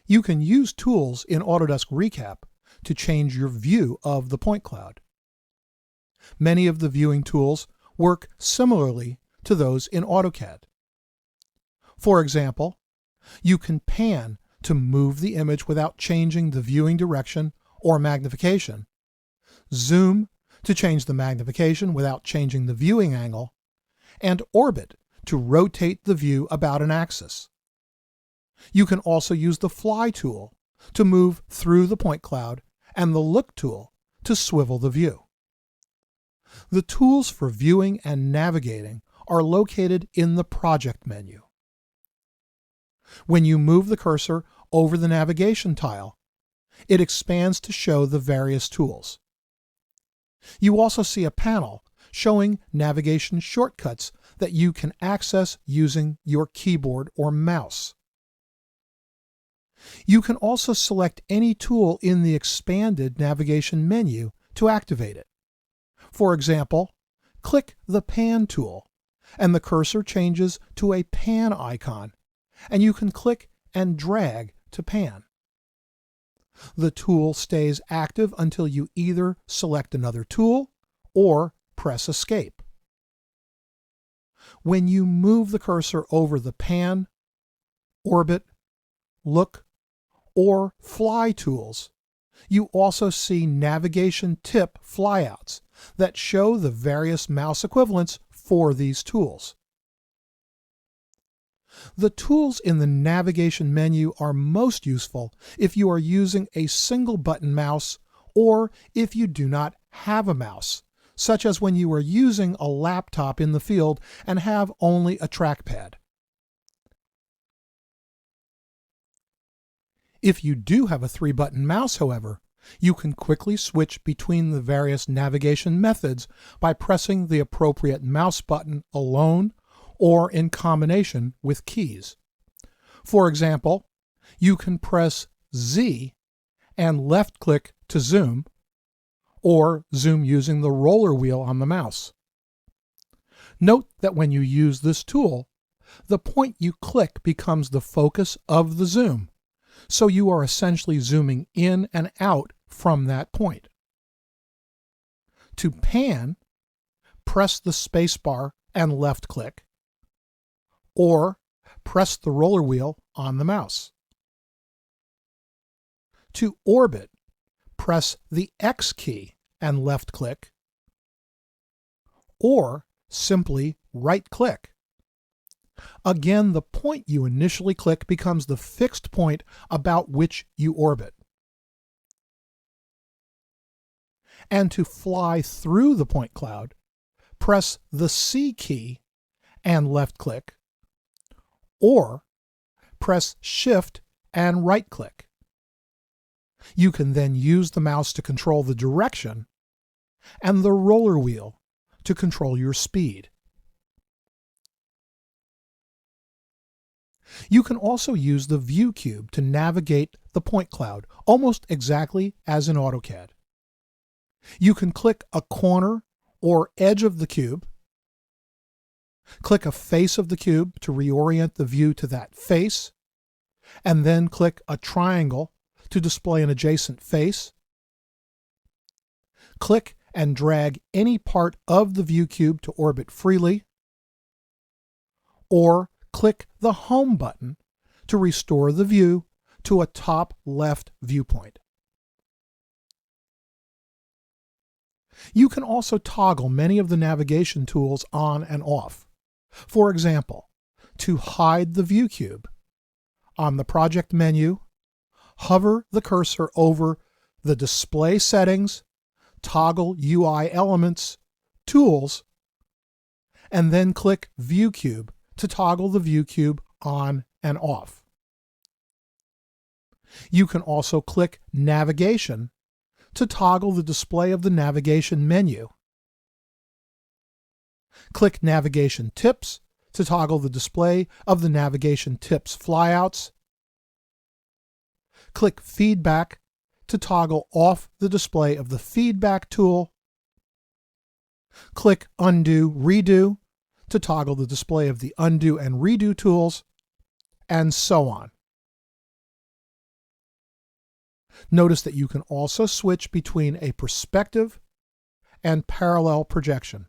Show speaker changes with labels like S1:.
S1: You can use tools in Autodesk ReCap to change your view of the point cloud. Many of the viewing tools work similarly to those in AutoCAD. For example, you can pan to move the image without changing the viewing direction or magnification, zoom to change the magnification without changing the viewing angle, and orbit to rotate the view about an axis. You can also use the Fly tool to move through the point cloud and the Look tool to swivel the view. The tools for viewing and navigating are located in the Project menu. When you move the cursor over the navigation tile, it expands to show the various tools. You also see a panel showing navigation shortcuts that you can access using your keyboard or mouse. You can also select any tool in the expanded navigation menu to activate it. For example, click the Pan tool, and the cursor changes to a pan icon, and you can click and drag to pan. The tool stays active until you either select another tool or press Escape. When you move the cursor over the Pan, Orbit, Look, or Fly tools, you also see navigation tip flyouts that show the various mouse equivalents for these tools. The tools in the navigation menu are most useful if you are using a single button mouse or if you do not have a mouse, such as when you are using a laptop in the field and have only a trackpad. If you do have a 3-button mouse, however, you can quickly switch between the various navigation methods by pressing the appropriate mouse button alone or in combination with keys. For example, you can press Z and left-click to zoom, or zoom using the roller wheel on the mouse. Note that when you use this tool, the point you click becomes the focus of the zoom, so you are essentially zooming in and out from that point. To pan, press the spacebar and left-click, or press the roller wheel on the mouse. To orbit, press the X key and left-click, or simply right-click. Again, the point you initially click becomes the fixed point about which you orbit. And to fly through the point cloud, press the C key and left-click, or press Shift and right-click. You can then use the mouse to control the direction and the roller wheel to control your speed. You can also use the View cube to navigate the point cloud almost exactly as in AutoCAD. You can click a corner or edge of the cube, click a face of the cube to reorient the view to that face, and then click a triangle to display an adjacent face. Click and drag any part of the View cube to orbit freely, or click the Home button to restore the view to a top left viewpoint. You can also toggle many of the navigation tools on and off. For example, to hide the View cube, on the Project menu, hover the cursor over the Display Settings, Toggle UI Elements, Tools, and then click View cube to toggle the View cube on and off. You can also click Navigation to toggle the display of the navigation menu. Click Navigation Tips to toggle the display of the navigation tips flyouts. Click Feedback to toggle off the display of the Feedback tool. Click Undo Redo to toggle the display of the Undo and Redo tools, and so on. Notice that you can also switch between a perspective and parallel projection.